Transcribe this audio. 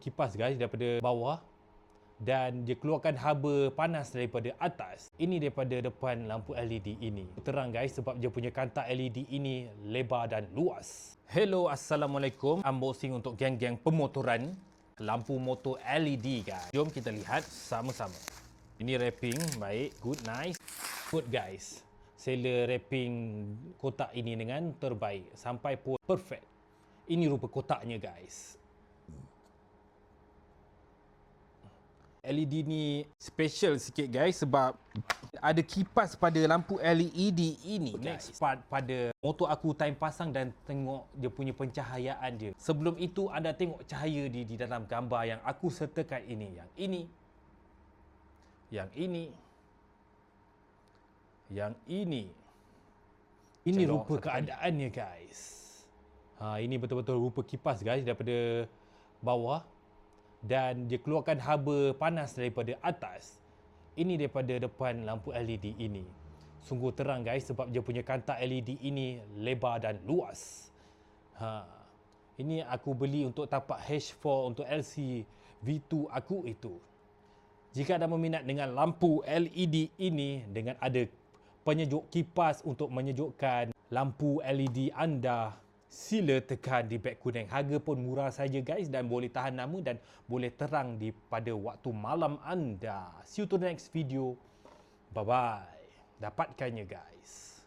kipas guys daripada bawah dan dia keluarkan haba panas daripada atas. Ini daripada depan lampu LED ini. Terang guys sebab dia punya kantar LED ini lebar dan luas. Hello, Assalamualaikum. Unboxing untuk geng-geng pemotoran lampu motor LED guys. Jom kita lihat sama-sama. Ini wrapping baik, good, nice. Good guys. Seller wrapping kotak ini dengan terbaik sampai pun perfect. Ini rupa kotaknya guys. LED ni special sikit guys sebab ada kipas pada lampu LED ini. Next part pada motor aku time pasang dan tengok dia punya pencahayaan dia. Sebelum itu anda tengok cahaya di dalam gambar yang aku sertakan ini. Yang ini. Yang ini. Yang ini. Ini rupa keadaannya guys. Ini betul-betul rupa kipas guys daripada bawah dan dia keluarkan haba panas daripada atas. Ini daripada depan lampu LED ini. Sungguh terang guys sebab dia punya kantar LED ini lebar dan luas. Ini aku beli untuk tapak H4 untuk LC V2 aku itu. Jika anda berminat dengan lampu LED ini dengan ada penyejuk kipas untuk menyejukkan lampu LED anda, sila tekan di beg kuning. Harga pun murah saja guys dan boleh tahan lama dan boleh terang di pada waktu malam anda. See you to the next video. Bye bye. Dapatkannya guys.